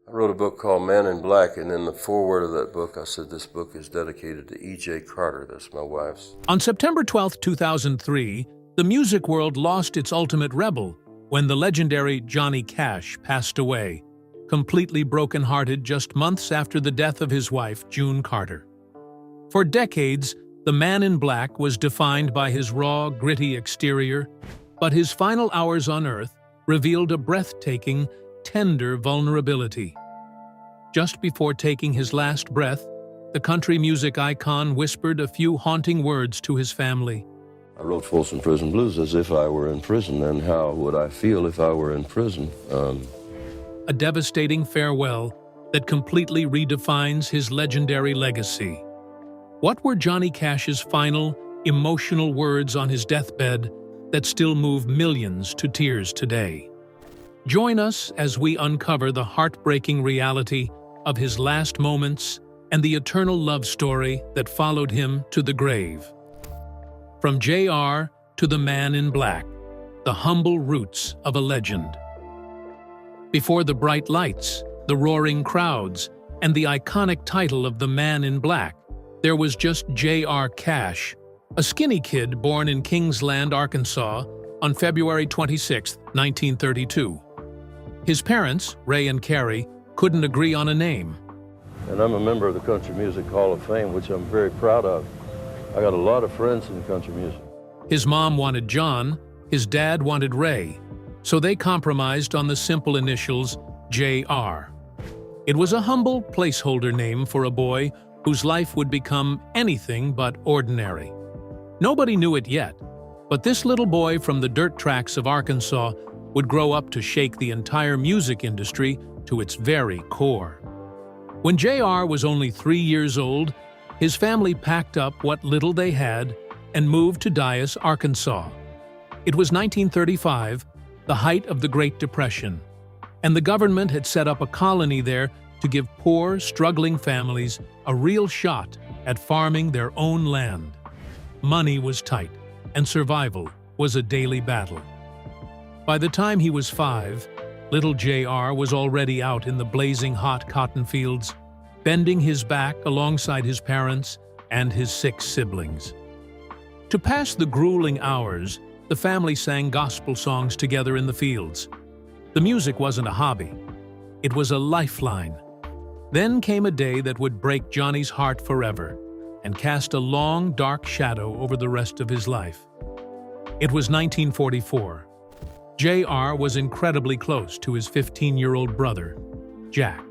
I wrote a book called Man in Black, and in the foreword of that book, I said this book is dedicated to E.J. Carter. That's my wife's. On September 12, 2003, the music world lost its ultimate rebel when the legendary Johnny Cash passed away, completely broken-hearted just months after the death of his wife, June Carter. For decades, the Man in Black was defined by his raw, gritty exterior, but his final hours on Earth revealed a breathtaking, tender vulnerability. Just before taking his last breath, the country music icon whispered a few haunting words to his family. I wrote Folsom Prison Blues as if I were in prison, and how would I feel if I were in prison? A devastating farewell that completely redefines his legendary legacy. What were Johnny Cash's final, emotional words on his deathbed that still move millions to tears today? Join us as we uncover the heartbreaking reality of his last moments and the eternal love story that followed him to the grave. From J.R. to the Man in Black, the humble roots of a legend. Before the bright lights, the roaring crowds, and the iconic title of the Man in Black, there was just J.R. Cash, a skinny kid born in Kingsland, Arkansas, on February 26, 1932. His parents, Ray and Carrie, couldn't agree on a name. And I'm a member of the Country Music Hall of Fame, which I'm very proud of. I got a lot of friends in country music. His mom wanted John, his dad wanted Ray, so they compromised on the simple initials J.R. It was a humble placeholder name for a boy whose life would become anything but ordinary. Nobody knew it yet, but this little boy from the dirt tracks of Arkansas would grow up to shake the entire music industry to its very core. When J.R. was only 3 years old, his family packed up what little they had and moved to Dyess, Arkansas. It was 1935, the height of the Great Depression, and the government had set up a colony there to give poor, struggling families a real shot at farming their own land. Money was tight, and survival was a daily battle. By the time he was 5, little J.R. was already out in the blazing hot cotton fields, bending his back alongside his parents and his 6 siblings. To pass the grueling hours, the family sang gospel songs together in the fields. The music wasn't a hobby. It was a lifeline. Then came a day that would break Johnny's heart forever and cast a long, dark shadow over the rest of his life. It was 1944. J.R. was incredibly close to his 15-year-old brother, Jack.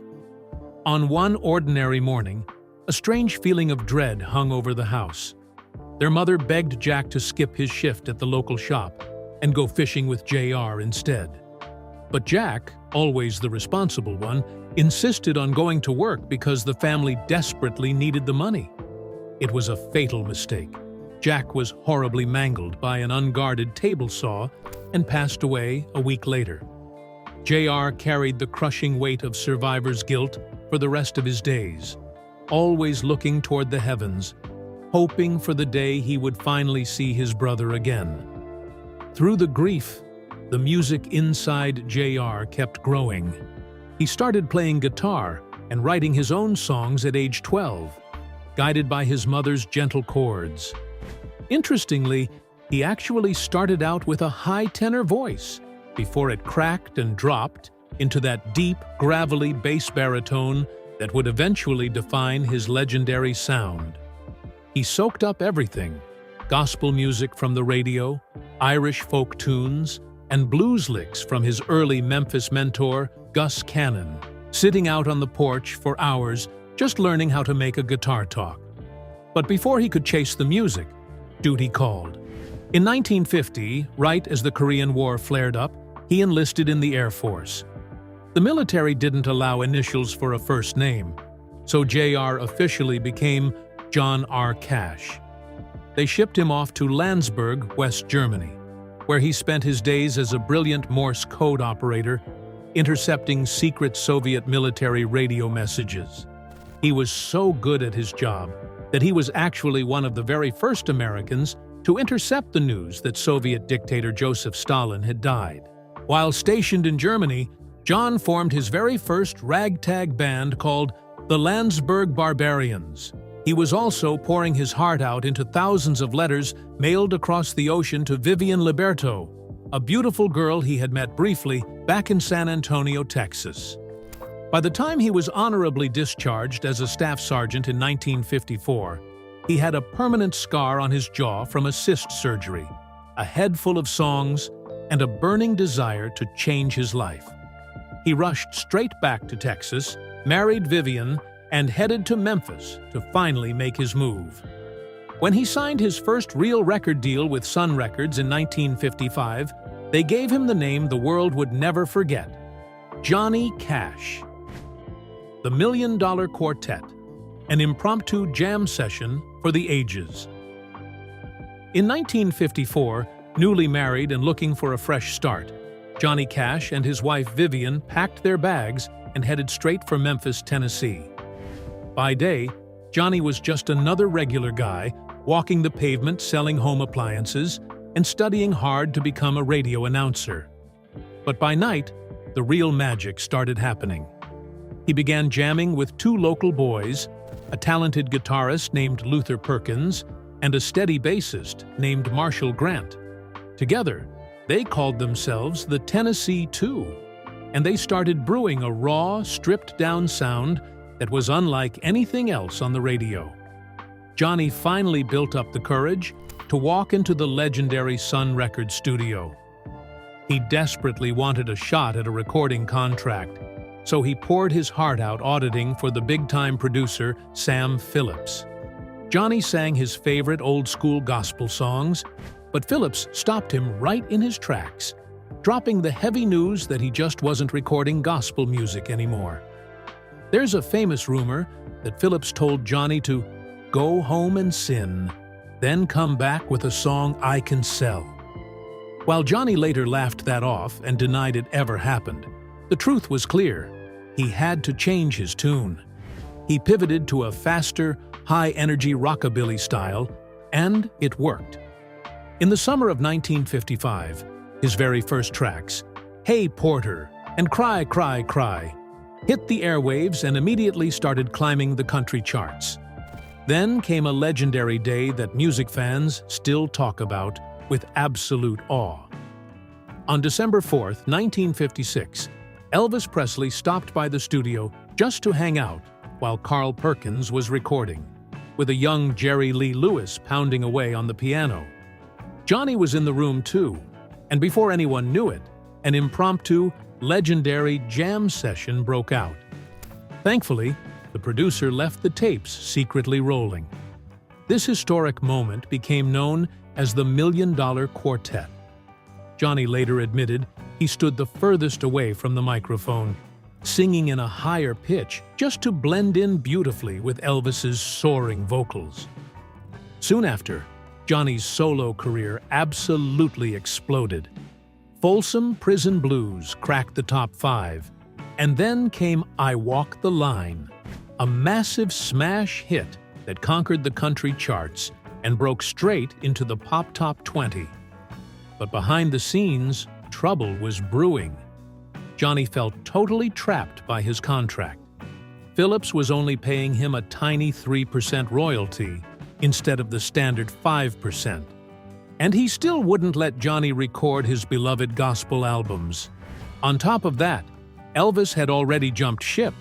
On one ordinary morning, a strange feeling of dread hung over the house. Their mother begged Jack to skip his shift at the local shop and go fishing with J.R. instead. But Jack, always the responsible one, insisted on going to work because the family desperately needed the money. It was a fatal mistake. Jack was horribly mangled by an unguarded table saw and passed away a week later. J.R. carried the crushing weight of survivor's guilt for the rest of his days, always looking toward the heavens, hoping for the day he would finally see his brother again. Through the grief, the music inside J.R. kept growing. He started playing guitar and writing his own songs at age 12, guided by his mother's gentle chords. Interestingly, he actually started out with a high tenor voice before it cracked and dropped into that deep, gravelly bass baritone that would eventually define his legendary sound. He soaked up everything: gospel music from the radio, Irish folk tunes, and blues licks from his early Memphis mentor, Gus Cannon, sitting out on the porch for hours just learning how to make a guitar talk. But before he could chase the music, duty called. In 1950, right as the Korean War flared up, he enlisted in the Air Force. The military didn't allow initials for a first name, so J.R. officially became John R. Cash. They shipped him off to Landsberg, West Germany, where he spent his days as a brilliant Morse code operator, intercepting secret Soviet military radio messages. He was so good at his job that he was actually one of the very first Americans to intercept the news that Soviet dictator Joseph Stalin had died. While stationed in Germany, John formed his very first ragtag band called the Landsberg Barbarians. He was also pouring his heart out into thousands of letters mailed across the ocean to Vivian Liberto, a beautiful girl he had met briefly back in San Antonio, Texas. By the time he was honorably discharged as a staff sergeant in 1954, he had a permanent scar on his jaw from a cyst surgery, a head full of songs, and a burning desire to change his life. He rushed straight back to Texas, married Vivian, and headed to Memphis to finally make his move. When he signed his first real record deal with Sun Records in 1955, they gave him the name the world would never forget: Johnny Cash. The $1 Million Quartet, an impromptu jam session for the ages. In 1954, newly married and looking for a fresh start, Johnny Cash and his wife Vivian packed their bags and headed straight for Memphis, Tennessee. By day, Johnny was just another regular guy, walking the pavement selling home appliances and studying hard to become a radio announcer. But by night, the real magic started happening. He began jamming with two local boys, a talented guitarist named Luther Perkins and a steady bassist named Marshall Grant. Together, they called themselves the Tennessee Two, and they started brewing a raw, stripped-down sound that was unlike anything else on the radio. Johnny finally built up the courage to walk into the legendary Sun Records studio. He desperately wanted a shot at a recording contract, so he poured his heart out auditing for the big-time producer Sam Phillips. Johnny sang his favorite old-school gospel songs, but Phillips stopped him right in his tracks, dropping the heavy news that he just wasn't recording gospel music anymore. There's a famous rumor that Phillips told Johnny to go home and sin, then come back with a song I can sell. While Johnny later laughed that off and denied it ever happened, the truth was clear. He had to change his tune. He pivoted to a faster, high-energy rockabilly style, and it worked. In the summer of 1955, his very first tracks, Hey Porter and Cry, Cry, Cry, hit the airwaves and immediately started climbing the country charts. Then came a legendary day that music fans still talk about with absolute awe. On December 4th, 1956, Elvis Presley stopped by the studio just to hang out while Carl Perkins was recording, with a young Jerry Lee Lewis pounding away on the piano. Johnny was in the room too, and before anyone knew it, an impromptu, legendary jam session broke out. Thankfully, the producer left the tapes secretly rolling. This historic moment became known as the $1 Million Quartet. Johnny later admitted he stood the furthest away from the microphone, singing in a higher pitch just to blend in beautifully with Elvis's soaring vocals. Soon after, Johnny's solo career absolutely exploded. Folsom Prison Blues cracked the top 5, and then came I Walk the Line, a massive smash hit that conquered the country charts and broke straight into the pop top 20. But behind the scenes, trouble was brewing. Johnny felt totally trapped by his contract. Phillips was only paying him a tiny 3% royalty instead of the standard 5%. And he still wouldn't let Johnny record his beloved gospel albums. On top of that, Elvis had already jumped ship,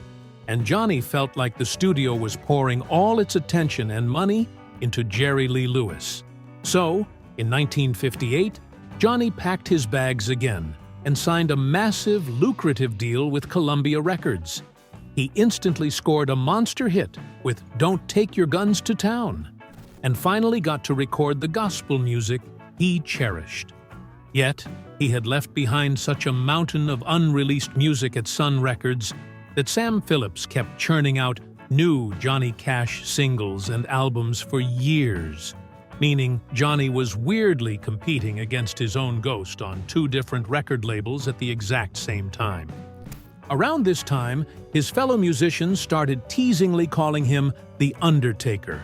and Johnny felt like the studio was pouring all its attention and money into Jerry Lee Lewis. So, in 1958, Johnny packed his bags again and signed a massive, lucrative deal with Columbia Records. He instantly scored a monster hit with Don't Take Your Guns to Town, and finally got to record the gospel music he cherished. Yet, he had left behind such a mountain of unreleased music at Sun Records that Sam Phillips kept churning out new Johnny Cash singles and albums for years, meaning Johnny was weirdly competing against his own ghost on 2 different record labels at the exact same time. Around this time, his fellow musicians started teasingly calling him the Undertaker,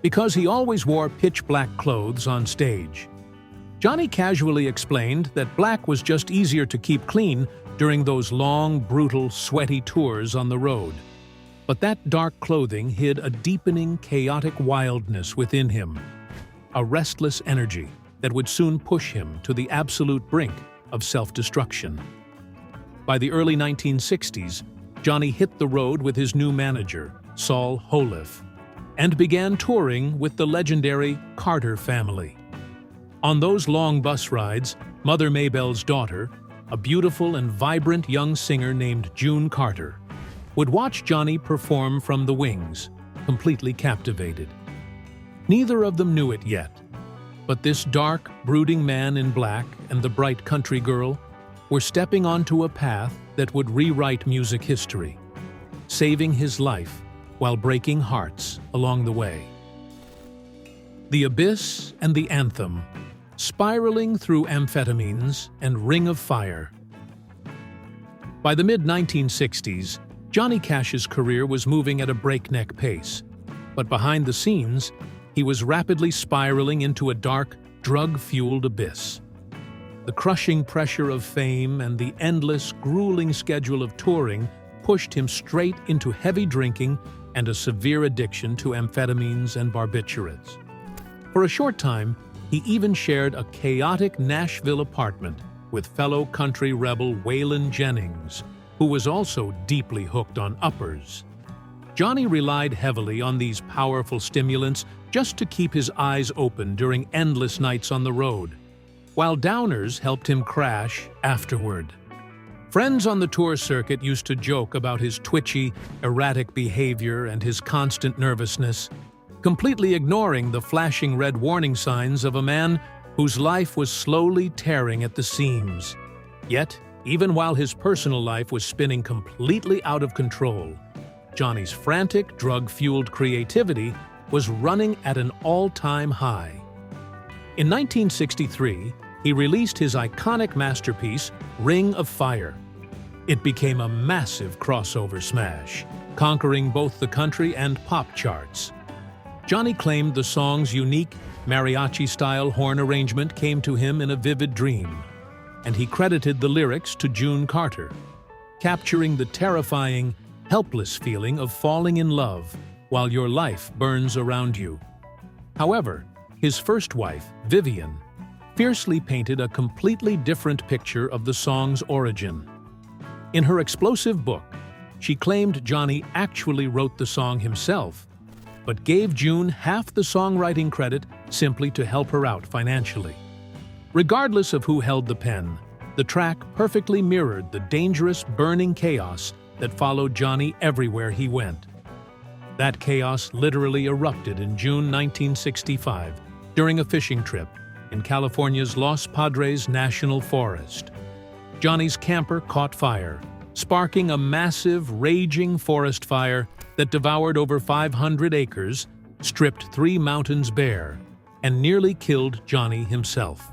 because he always wore pitch-black clothes on stage. Johnny casually explained that black was just easier to keep clean during those long, brutal, sweaty tours on the road. But that dark clothing hid a deepening, chaotic wildness within him, a restless energy that would soon push him to the absolute brink of self-destruction. By the early 1960s, Johnny hit the road with his new manager, Saul Holiff, and began touring with the legendary Carter family. On those long bus rides, Mother Maybell's daughter, a beautiful and vibrant young singer named June Carter, would watch Johnny perform from the wings, completely captivated. Neither of them knew it yet, but this dark, brooding man in black and the bright country girl were stepping onto a path that would rewrite music history, saving his life while breaking hearts along the way. The Abyss and the Anthem, spiraling through amphetamines and Ring of Fire. By the mid-1960s, Johnny Cash's career was moving at a breakneck pace, but behind the scenes, he was rapidly spiraling into a dark, drug-fueled abyss. The crushing pressure of fame and the endless, grueling schedule of touring pushed him straight into heavy drinking and a severe addiction to amphetamines and barbiturates. For a short time, he even shared a chaotic Nashville apartment with fellow country rebel Waylon Jennings, who was also deeply hooked on uppers. Johnny relied heavily on these powerful stimulants just to keep his eyes open during endless nights on the road, while downers helped him crash afterward. Friends on the tour circuit used to joke about his twitchy, erratic behavior and his constant nervousness, completely ignoring the flashing red warning signs of a man whose life was slowly tearing at the seams. Yet, even while his personal life was spinning completely out of control, Johnny's frantic, drug-fueled creativity was running at an all-time high. In 1963, he released his iconic masterpiece, Ring of Fire. It became a massive crossover smash, conquering both the country and pop charts. Johnny claimed the song's unique, mariachi-style horn arrangement came to him in a vivid dream, and he credited the lyrics to June Carter, capturing the terrifying, helpless feeling of falling in love while your life burns around you. However, his first wife, Vivian, fiercely painted a completely different picture of the song's origin. In her explosive book, she claimed Johnny actually wrote the song himself, but gave June half the songwriting credit simply to help her out financially. Regardless of who held the pen, the track perfectly mirrored the dangerous, burning chaos that followed Johnny everywhere he went. That chaos literally erupted in June 1965 during a fishing trip in California's Los Padres National Forest. Johnny's camper caught fire, sparking a massive, raging forest fire that devoured over 500 acres, stripped 3 mountains bare, and nearly killed Johnny himself.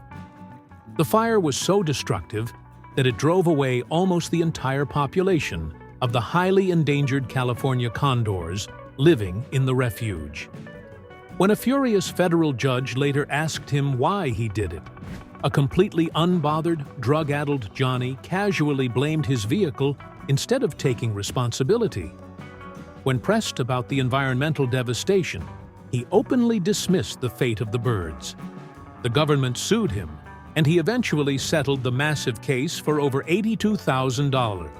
The fire was so destructive that it drove away almost the entire population of the highly endangered California condors living in the refuge. When a furious federal judge later asked him why he did it, a completely unbothered, drug-addled Johnny casually blamed his vehicle instead of taking responsibility. When pressed about the environmental devastation, he openly dismissed the fate of the birds. The government sued him, and he eventually settled the massive case for over $82,000.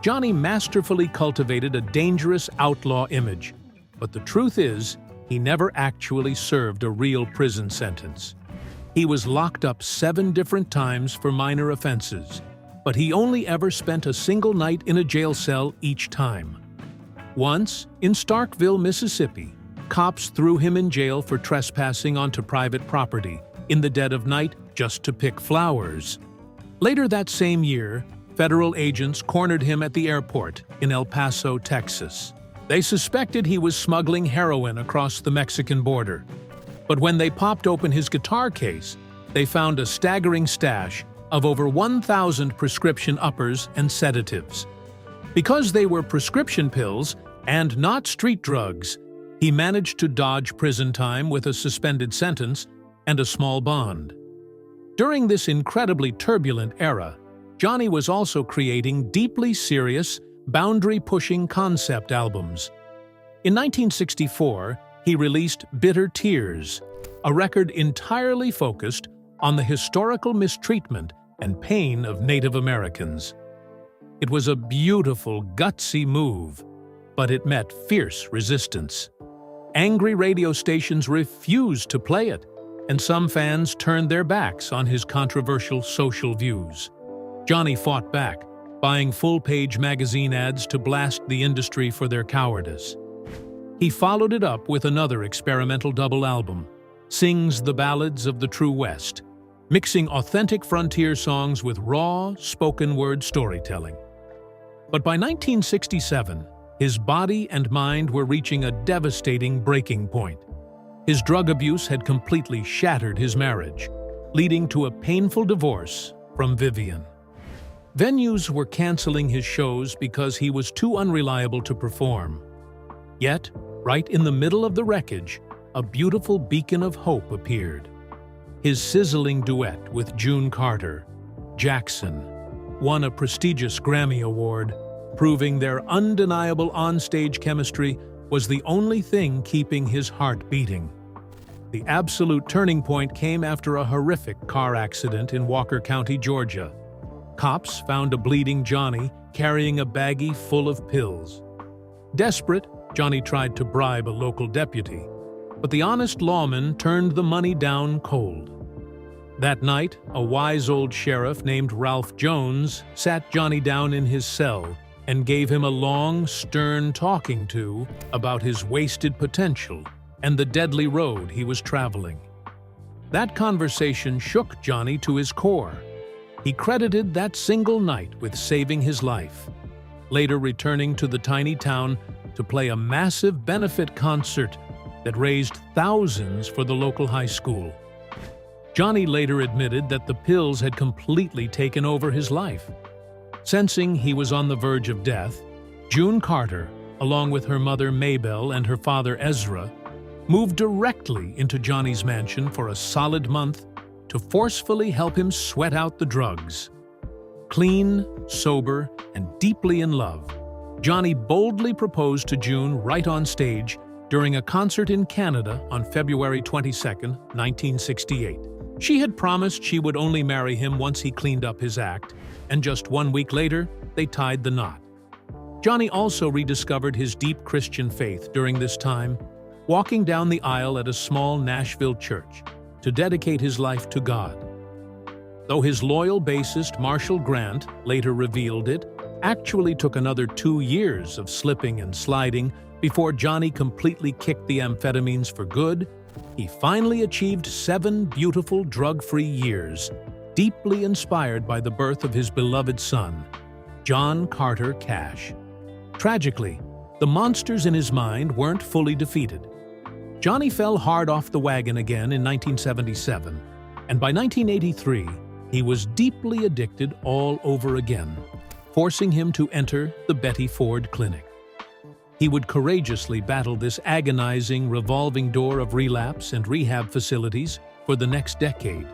Johnny masterfully cultivated a dangerous outlaw image, but the truth is, he never actually served a real prison sentence. He was locked up 7 different times for minor offenses, but he only ever spent a single night in a jail cell each time. Once, in Starkville, Mississippi, cops threw him in jail for trespassing onto private property in the dead of night just to pick flowers. Later that same year, federal agents cornered him at the airport in El Paso, Texas. They suspected he was smuggling heroin across the Mexican border. But when they popped open his guitar case, they found a staggering stash of over 1,000 prescription uppers and sedatives. Because they were prescription pills and not street drugs, he managed to dodge prison time with a suspended sentence and a small bond. During this incredibly turbulent era, Johnny was also creating deeply serious, boundary-pushing concept albums. In 1964, he released Bitter Tears, a record entirely focused on the historical mistreatment and pain of Native Americans. It was a beautiful, gutsy move, but it met fierce resistance. Angry radio stations refused to play it, and some fans turned their backs on his controversial social views. Johnny fought back, buying full-page magazine ads to blast the industry for their cowardice. He followed it up with another experimental double album, Sings the Ballads of the True West, mixing authentic frontier songs with raw, spoken-word storytelling. But by 1967, his body and mind were reaching a devastating breaking point. His drug abuse had completely shattered his marriage, leading to a painful divorce from Vivian. Venues were canceling his shows because he was too unreliable to perform. Yet, right in the middle of the wreckage, a beautiful beacon of hope appeared. His sizzling duet with June Carter, Jackson, won a prestigious Grammy Award, proving their undeniable onstage chemistry was the only thing keeping his heart beating. The absolute turning point came after a horrific car accident in Walker County, Georgia. Cops found a bleeding Johnny carrying a baggie full of pills. Desperate, Johnny tried to bribe a local deputy, but the honest lawman turned the money down cold. That night, a wise old sheriff named Ralph Jones sat Johnny down in his cell and gave him a long, stern talking to about his wasted potential and the deadly road he was traveling. That conversation shook Johnny to his core. He credited that single night with saving his life, later returning to the tiny town to play a massive benefit concert that raised thousands for the local high school. Johnny later admitted that the pills had completely taken over his life. Sensing he was on the verge of death, June Carter, along with her mother Maybelle and her father Ezra, moved directly into Johnny's mansion for a solid month to forcefully help him sweat out the drugs. Clean, sober, and deeply in love, Johnny boldly proposed to June right on stage during a concert in Canada on February 22, 1968. She had promised she would only marry him once he cleaned up his act, and just 1 week later, they tied the knot. Johnny also rediscovered his deep Christian faith during this time, walking down the aisle at a small Nashville church to dedicate his life to God. Though his loyal bassist Marshall Grant later revealed it actually took another 2 years of slipping and sliding before Johnny completely kicked the amphetamines for good, he finally achieved 7 beautiful drug-free years, deeply inspired by the birth of his beloved son, John Carter Cash. Tragically, the monsters in his mind weren't fully defeated. Johnny fell hard off the wagon again in 1977, and by 1983, he was deeply addicted all over again, forcing him to enter the Betty Ford Clinic. He would courageously battle this agonizing revolving door of relapse and rehab facilities for the next decade,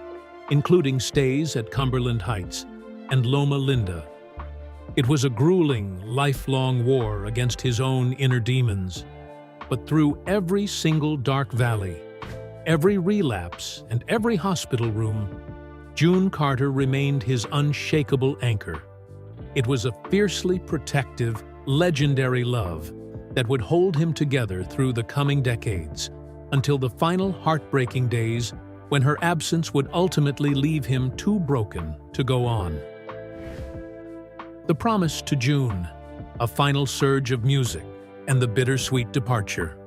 including stays at Cumberland Heights and Loma Linda. It was a grueling, lifelong war against his own inner demons. But through every single dark valley, every relapse, and every hospital room, June Carter remained his unshakable anchor. It was a fiercely protective, legendary love that would hold him together through the coming decades, until the final heartbreaking days when her absence would ultimately leave him too broken to go on. The promise to June, a final surge of music, and the bittersweet departure.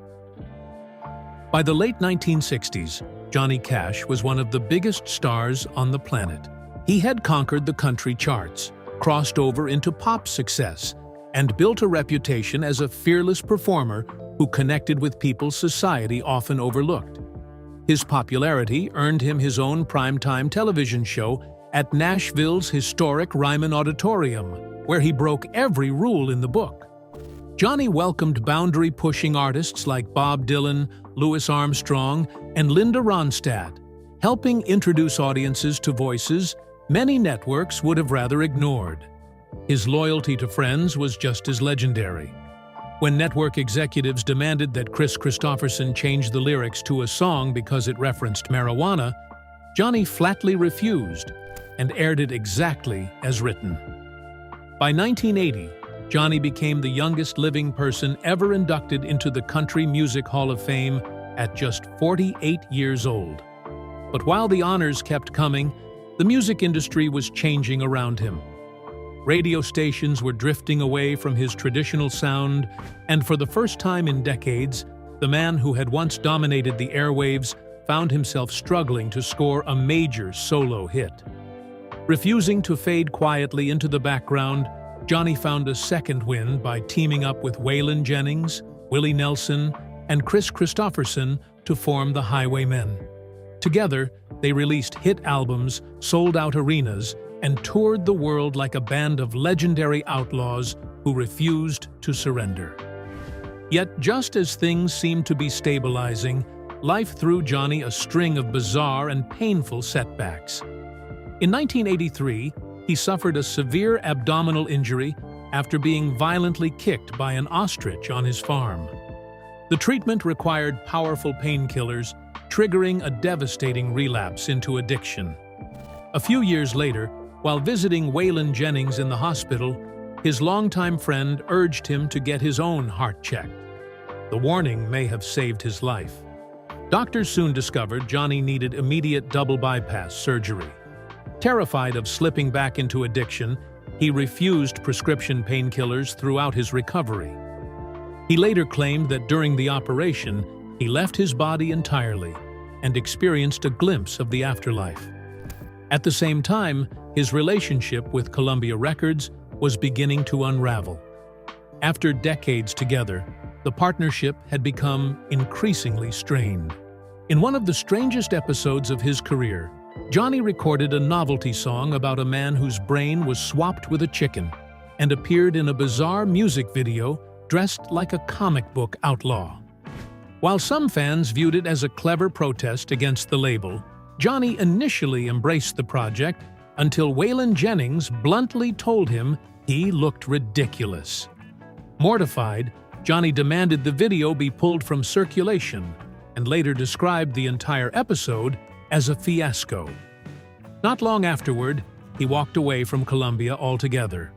By the late 1960s, Johnny Cash was one of the biggest stars on the planet. He had conquered the country charts, crossed over into pop success, and built a reputation as a fearless performer who connected with people society often overlooked. His popularity earned him his own primetime television show at Nashville's historic Ryman Auditorium, where he broke every rule in the book. Johnny welcomed boundary-pushing artists like Bob Dylan, Louis Armstrong, and Linda Ronstadt, helping introduce audiences to voices many networks would have rather ignored. His loyalty to friends was just as legendary. When network executives demanded that Kris Kristofferson change the lyrics to a song because it referenced marijuana, Johnny flatly refused and aired it exactly as written. By 1980, Johnny became the youngest living person ever inducted into the Country Music Hall of Fame at just 48 years old. But while the honors kept coming, the music industry was changing around him. Radio stations were drifting away from his traditional sound, and for the first time in decades, the man who had once dominated the airwaves found himself struggling to score a major solo hit. Refusing to fade quietly into the background, Johnny found a second wind by teaming up with Waylon Jennings, Willie Nelson, and Kris Kristofferson to form the Highwaymen. Together, they released hit albums, sold out arenas, and toured the world like a band of legendary outlaws who refused to surrender. Yet, just as things seemed to be stabilizing, life threw Johnny a string of bizarre and painful setbacks. In 1983, he suffered a severe abdominal injury after being violently kicked by an ostrich on his farm. The treatment required powerful painkillers, triggering a devastating relapse into addiction. A few years later, while visiting Waylon Jennings in the hospital, his longtime friend urged him to get his own heart checked. The warning may have saved his life. Doctors soon discovered Johnny needed immediate double bypass surgery. Terrified of slipping back into addiction, he refused prescription painkillers throughout his recovery. He later claimed that during the operation, he left his body entirely and experienced a glimpse of the afterlife. At the same time, his relationship with Columbia Records was beginning to unravel. After decades together, the partnership had become increasingly strained. In one of the strangest episodes of his career, Johnny recorded a novelty song about a man whose brain was swapped with a chicken and appeared in a bizarre music video dressed like a comic book outlaw. While some fans viewed it as a clever protest against the label, Johnny initially embraced the project until Waylon Jennings bluntly told him he looked ridiculous. Mortified, Johnny demanded the video be pulled from circulation and later described the entire episode as a fiasco. Not long afterward, he walked away from Columbia altogether.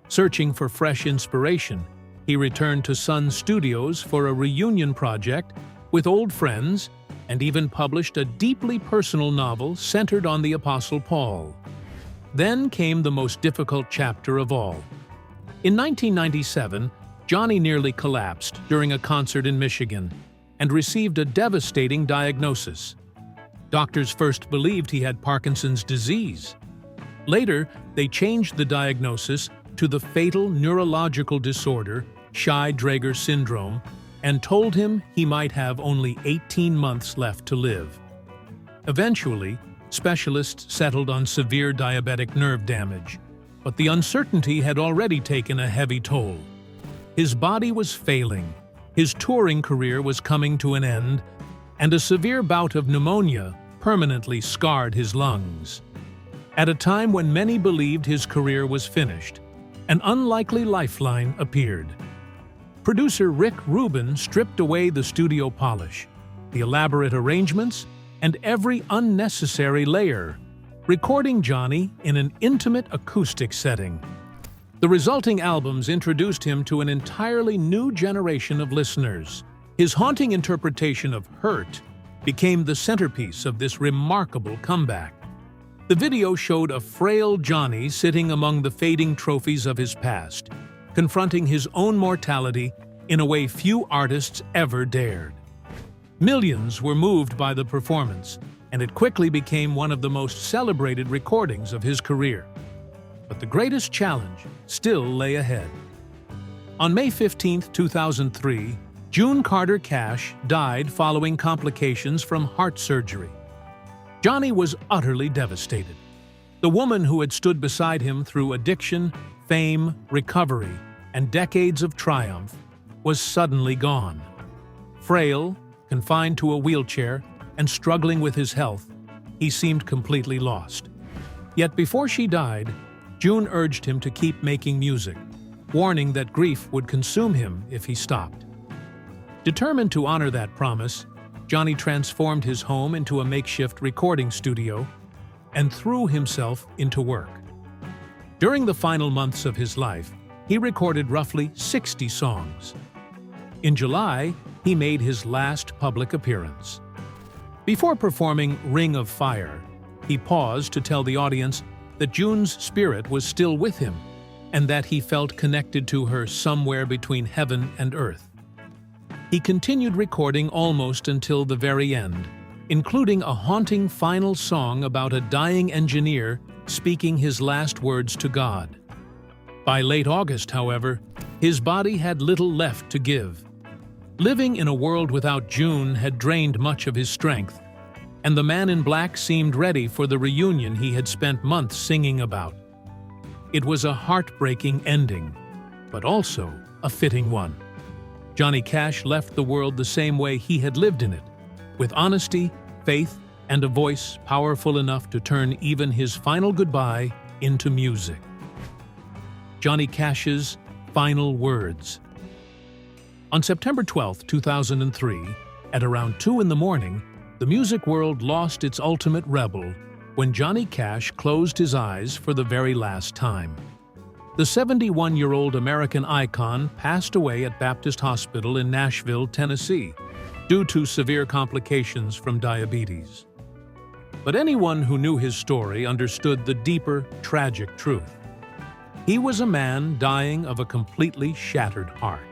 Searching for fresh inspiration, he returned to Sun Studios for a reunion project with old friends and even published a deeply personal novel centered on the Apostle Paul. Then came the most difficult chapter of all. In 1997, Johnny nearly collapsed during a concert in Michigan and received a devastating diagnosis. Doctors first believed he had Parkinson's disease. Later, they changed the diagnosis to the fatal neurological disorder, Shy-Drager syndrome, and told him he might have only 18 months left to live. Eventually, specialists settled on severe diabetic nerve damage, but the uncertainty had already taken a heavy toll. His body was failing, his touring career was coming to an end, and a severe bout of pneumonia permanently scarred his lungs. At a time when many believed his career was finished, an unlikely lifeline appeared. Producer Rick Rubin stripped away the studio polish, the elaborate arrangements, and every unnecessary layer, recording Johnny in an intimate acoustic setting. The resulting albums introduced him to an entirely new generation of listeners. His haunting interpretation of Hurt became the centerpiece of this remarkable comeback. The video showed a frail Johnny sitting among the fading trophies of his past, confronting his own mortality in a way few artists ever dared. Millions were moved by the performance, and it quickly became one of the most celebrated recordings of his career. But the greatest challenge still lay ahead. On May 15, 2003, June Carter Cash died following complications from heart surgery. Johnny was utterly devastated. The woman who had stood beside him through addiction, fame, recovery, and decades of triumph was suddenly gone. Frail, confined to a wheelchair, and struggling with his health, he seemed completely lost. Yet before she died, June urged him to keep making music, warning that grief would consume him if he stopped. Determined to honor that promise, Johnny transformed his home into a makeshift recording studio and threw himself into work. During the final months of his life, he recorded roughly 60 songs. In July, he made his last public appearance. Before performing Ring of Fire, he paused to tell the audience that June's spirit was still with him and that he felt connected to her somewhere between heaven and earth. He continued recording almost until the very end, including a haunting final song about a dying engineer speaking his last words to God. By late August, however, his body had little left to give. Living in a world without June had drained much of his strength, and the man in black seemed ready for the reunion he had spent months singing about. It was a heartbreaking ending, but also a fitting one. Johnny Cash left the world the same way he had lived in it, with honesty, faith, and a voice powerful enough to turn even his final goodbye into music. Johnny Cash's final words. On September 12, 2003, at around 2 in the morning, the music world lost its ultimate rebel when Johnny Cash closed his eyes for the very last time. The 71-year-old American icon passed away at Baptist Hospital in Nashville, Tennessee, due to severe complications from diabetes. But anyone who knew his story understood the deeper, tragic truth. He was a man dying of a completely shattered heart.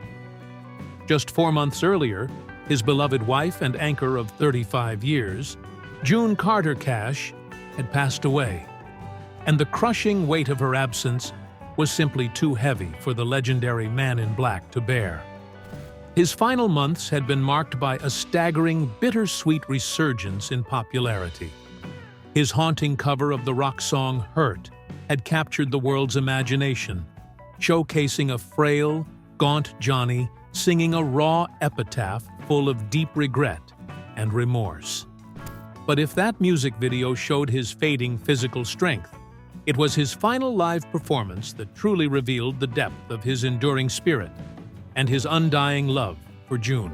Just 4 months earlier, his beloved wife and anchor of 35 years, June Carter Cash, had passed away, and the crushing weight of her absence was simply too heavy for the legendary Man in Black to bear. His final months had been marked by a staggering, bittersweet resurgence in popularity. His haunting cover of the rock song Hurt had captured the world's imagination, showcasing a frail, gaunt Johnny singing a raw epitaph full of deep regret and remorse. But if that music video showed his fading physical strength, it was his final live performance that truly revealed the depth of his enduring spirit and his undying love for June.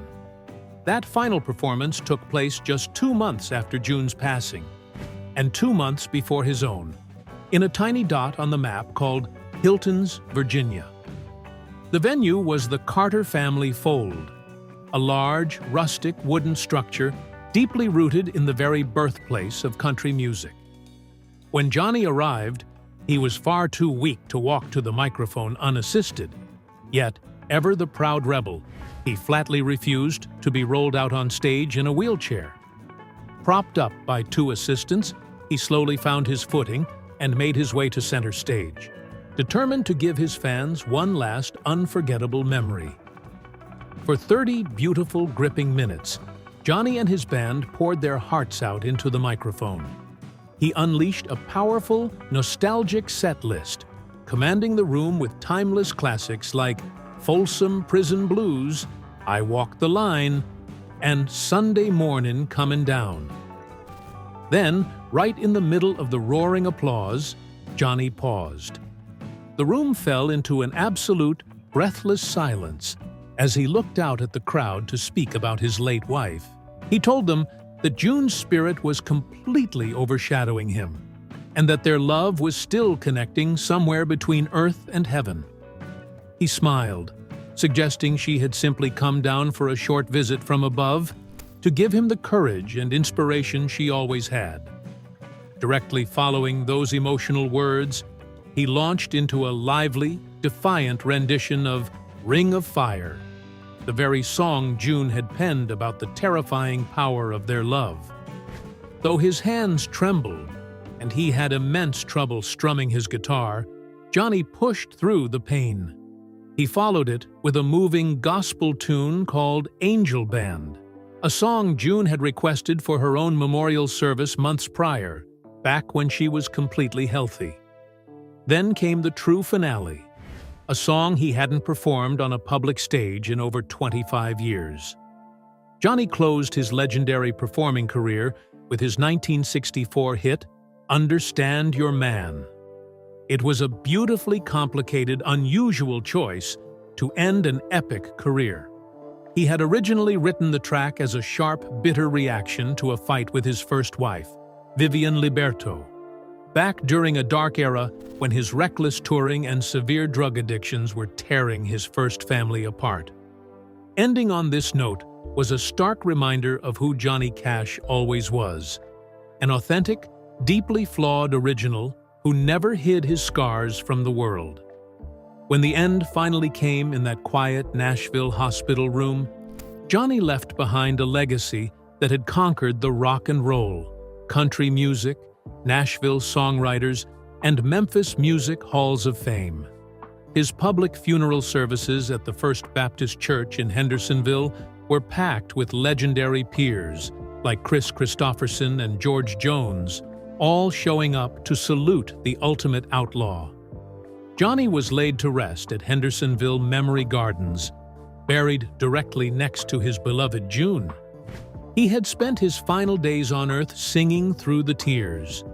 That final performance took place just 2 months after June's passing, and 2 months before his own, in a tiny dot on the map called Hilton's, Virginia. The venue was the Carter family fold, a large, rustic wooden structure deeply rooted in the very birthplace of country music. When Johnny arrived, he was far too weak to walk to the microphone unassisted. Yet, ever the proud rebel, he flatly refused to be rolled out on stage in a wheelchair. Propped up by 2 assistants, he slowly found his footing and made his way to center stage, determined to give his fans one last unforgettable memory. For 30 beautiful, gripping minutes, Johnny and his band poured their hearts out into the microphone. He unleashed a powerful, nostalgic set list, commanding the room with timeless classics like Folsom Prison Blues, I Walk the Line, and Sunday Mornin' Comin' Down. Then, right in the middle of the roaring applause, Johnny paused. The room fell into an absolute, breathless silence as he looked out at the crowd to speak about his late wife. He told them that June's spirit was completely overshadowing him, and that their love was still connecting somewhere between earth and heaven. He smiled, suggesting she had simply come down for a short visit from above to give him the courage and inspiration she always had. Directly following those emotional words, he launched into a lively, defiant rendition of Ring of Fire, the very song June had penned about the terrifying power of their love. Though his hands trembled and he had immense trouble strumming his guitar, Johnny pushed through the pain. He followed it with a moving gospel tune called Angel Band, a song June had requested for her own memorial service months prior, back when she was completely healthy. Then came the true finale, a song he hadn't performed on a public stage in over 25 years. Johnny closed his legendary performing career with his 1964 hit, Understand Your Man. It was a beautifully complicated, unusual choice to end an epic career. He had originally written the track as a sharp, bitter reaction to a fight with his first wife, Vivian Liberto, back during a dark era when his reckless touring and severe drug addictions were tearing his first family apart. Ending on this note was a stark reminder of who Johnny Cash always was, an authentic, deeply flawed original who never hid his scars from the world. When the end finally came in that quiet Nashville hospital room, Johnny left behind a legacy that had conquered the rock and roll, country music, Nashville songwriters, and Memphis Music Halls of Fame. His public funeral services at the First Baptist Church in Hendersonville were packed with legendary peers like Chris Christopherson and George Jones, all showing up to salute the ultimate outlaw. Johnny was laid to rest at Hendersonville Memory Gardens, buried directly next to his beloved June. He had spent his final days on earth singing through the tears,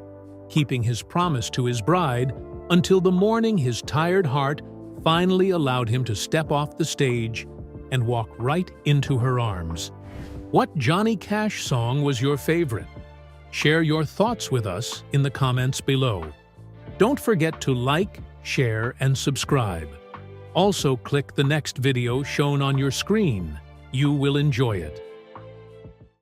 keeping his promise to his bride until the morning his tired heart finally allowed him to step off the stage and walk right into her arms. What Johnny Cash song was your favorite? Share your thoughts with us in the comments below. Don't forget to like, share, and subscribe. Also, click the next video shown on your screen. You will enjoy it.